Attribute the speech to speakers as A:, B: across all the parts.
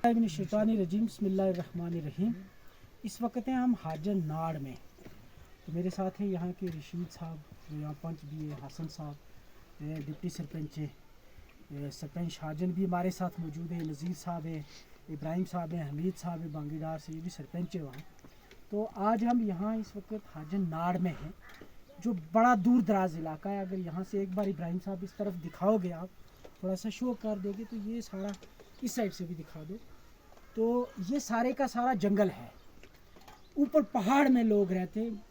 A: रजीम बिस्मिल्लाहिर्रहमानिर्रहीम। इस वक्त हैं हम हाजन नाड़ में। तो मेरे साथ हैं यहाँ के रशीद साहब, जो यहाँ पंच भी है, हसन साहब डिप्टी सरपंच है, सरपंच हाजन भी हमारे साथ मौजूद है, नज़ीर साहब है, इब्राहिम साहब है, हमीद साहब है बांगीडार से, ये भी सरपंच है वहाँ। तो आज हम यहाँ इस वक्त हाजन नाड़ में हैं, जो बड़ा दूर दराज इलाका है। अगर यहाँ से एक बार इब्राहिम साहब इस तरफ दिखाओगे, आप थोड़ा सा शो कर दोगे तो ये सारा, इस साइड से भी दिखा दो, तो ये सारे का सारा जंगल है। ऊपर पहाड़ में लोग रहते हैं।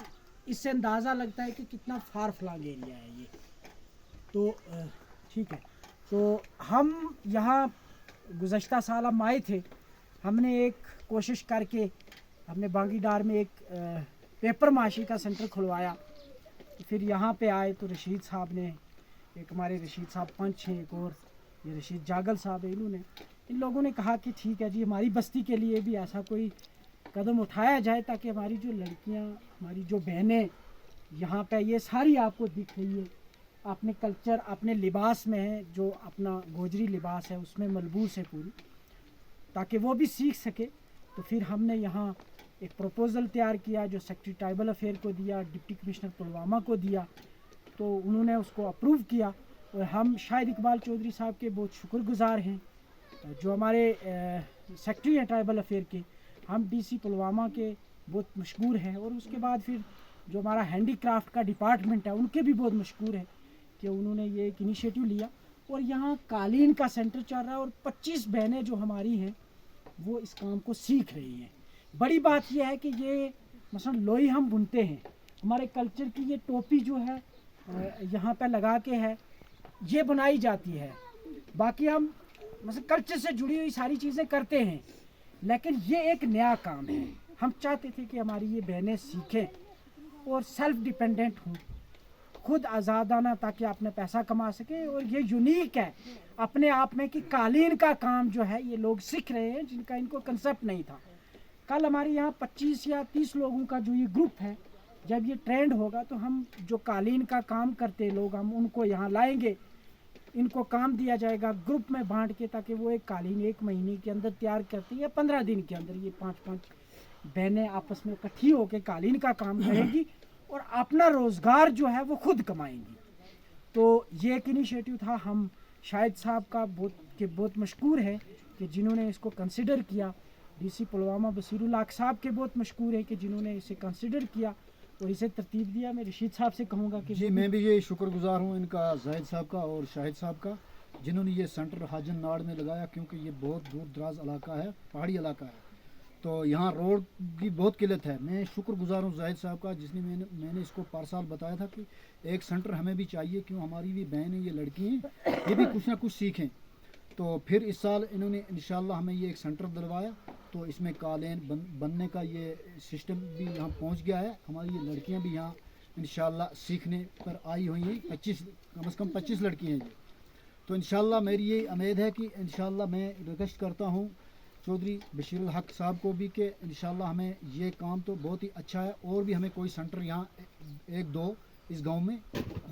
A: इससे अंदाज़ा लगता है कि कितना फार फ्लंग एरिया है ये। तो ठीक है, तो हम यहाँ गुज़श्ता साल हम आए थे। हमने एक कोशिश करके हमने बांगीडार में एक पेपर माशी का सेंटर खुलवाया। तो फिर यहाँ पे आए तो रशीद साहब ने, एक हमारे रशीद साहब पंच हैं, एक और ये रशीद जागल साहब है, इन्होंने, इन लोगों ने कहा कि ठीक है जी, हमारी बस्ती के लिए भी ऐसा कोई कदम उठाया जाए ताकि हमारी जो लड़कियां, हमारी जो बहनें यहाँ पे, ये सारी आपको दिख रही है, अपने कल्चर, अपने लिबास में है, जो अपना गोजरी लिबास है उसमें मलबूस है पूरी, ताकि वो भी सीख सके। तो फिर हमने यहाँ एक प्रपोज़ल तैयार किया, जो सेक्रेटरी ट्राइबल अफेयर को दिया, डिप्टी कमिश्नर पुलवामा को दिया, तो उन्होंने उसको अप्रूव किया। और हम शाहिद इकबाल चौधरी साहब के बहुत शुक्रगुजार हैं, जो हमारे सेक्रेटरी हैं ट्राइबल अफेयर के। हम डीसी पुलवामा के बहुत मशहूर हैं, और उसके बाद फिर जो हमारा हैंडी क्राफ्ट का डिपार्टमेंट है, उनके भी बहुत मशहूर है कि उन्होंने ये एक इनिशिएटिव लिया। और यहाँ कालीन का सेंटर चल रहा है, और 25 बहनें जो हमारी हैं वो इस काम को सीख रही हैं। बड़ी बात यह है कि ये मसलन लोई हम बुनते हैं, हमारे कल्चर की ये टोपी जो है यहाँ पे लगा के है, ये बनाई जाती है। बाकी हम मतलब कल्चर से जुड़ी हुई सारी चीज़ें करते हैं, लेकिन ये एक नया काम है। हम चाहते थे कि हमारी ये बहनें सीखें और सेल्फ डिपेंडेंट हों, खुद आज़ादाना, ताकि अपने पैसा कमा सके। और ये यूनिक है अपने आप में कि कालीन का काम जो है ये लोग सीख रहे हैं, जिनका इनको कंसेप्ट नहीं था। कल हमारे यहाँ 25 या 30 लोगों का जो ये ग्रुप है, जब ये ट्रेंड होगा तो हम जो कालीन का काम करते लोग, हम उनको यहाँ लाएंगे, इनको काम दिया जाएगा ग्रुप में बांट के, ताकि वो एक कालीन 1 महीने के अंदर तैयार करती है, या 15 दिन के अंदर ये 5-5 बहनें आपस में इकट्ठी होकर कालीन का काम करेंगी और अपना रोज़गार जो है वो खुद कमाएंगी। तो ये एक इनिशिएटिव था। हम शाहिद साहब का बहुत मशहूर है कि जिन्होंने इसको कंसिडर किया। डीसी पुलवामा बसीरुल हक साहब के बहुत मशहूर है कि जिन्होंने इसे कंसिडर किया और इसे तरतीब दिया। मैं रशीद साहब से कहूँगा कि
B: जी, मैं भी ये शुक्रगुजार हूँ इनका, जाहिद साहब का और शाहिद साहब का, जिन्होंने ये सेंटर हाजन नाड़ में लगाया, क्योंकि ये बहुत दूर दराज इलाका है, पहाड़ी इलाका है, तो यहाँ रोड की बहुत किल्लत है। मैं शुक्रगुजार हूँ जाहिद साहब का, जिसने मैंने इसको पर साल बताया था कि एक सेंटर हमें भी चाहिए, क्यों हमारी भी बहन है, ये लड़की हैं, ये भी कुछ ना कुछ सीखें। तो फिर इस साल इन्होंने इंशाल्लाह हमें ये एक सेंटर दिलवाया, तो इसमें कालीन बनने का ये सिस्टम भी यहाँ पहुँच गया है। हमारी ये लड़कियाँ भी यहाँ इंशाल्लाह सीखने पर आई हुई हैं, 25 कम से कम 25 लड़कियाँ हैं ये। तो इंशाल्लाह मेरी ये उम्मीद है कि इंशाल्लाह मैं रिक्वेस्ट करता हूँ चौधरी बशीरुल हक साहब को भी कि इंशाल्लाह हमें ये काम तो बहुत ही अच्छा है, और भी हमें कोई सेंटर यहाँ 1-2 इस गांव में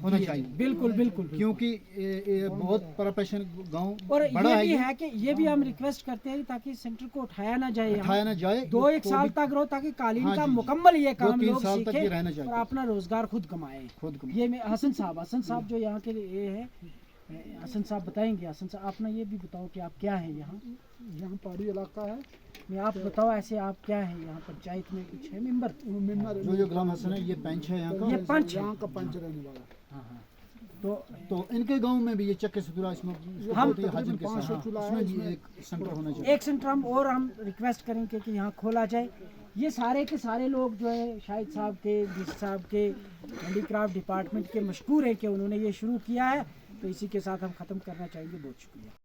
B: होना चाहिए।
A: बिल्कुल बिल्कुल,
B: क्योंकि ये बहुत प्रोफेशनल गांव
A: और
B: बड़ा
A: ये भी
B: है
A: है कि ये भी हम रिक्वेस्ट करते हैं ताकि सेंटर को उठाया ना जाए, 2-1
B: तो
A: साल तक रहो, ताकि कालीन
B: हाँ
A: का
B: जी,
A: मुकम्मल ये काम
B: 2-3
A: लोग
B: साल तक ये रहना
A: सीखें
B: चाहिए।
A: और अपना रोजगार खुद कमाएं। ये मैं हसन साहब जो यहाँ के ये है, हसन साहब बताएंगे। हसन साहब, अपना ये भी बताओ कि आप क्या हैं यहाँ?
C: यहाँ पहाड़ी इलाका है।
A: मैं आप बताओ ऐसे, आप क्या हैं यहाँ? पंचायत में कुछ है मेंबर?
B: जो गुलाम हसन है ये पंच है यहाँ का,
A: ये पंच है,
C: यहाँ का पंच रहने वाला।
A: हाँ हाँ।
B: तो इनके गांव में भी ये चक्के सुधरा, इसमें
A: हम
B: हाजन के
C: 500
B: साथ
C: चूल्हा
B: इसमें
C: है,
B: भी एक सेंटर होना चाहिए।
A: एक सेंटर हम रिक्वेस्ट करेंगे कि यहाँ खोला जाए। ये सारे के सारे लोग जो है शाहिद साहब के, डीसी साहब के, हैंडीक्राफ्ट डिपार्टमेंट के मशहूर है कि उन्होंने ये शुरू किया है। तो इसी के साथ हम ख़त्म करना चाहेंगे। बहुत शुक्रिया।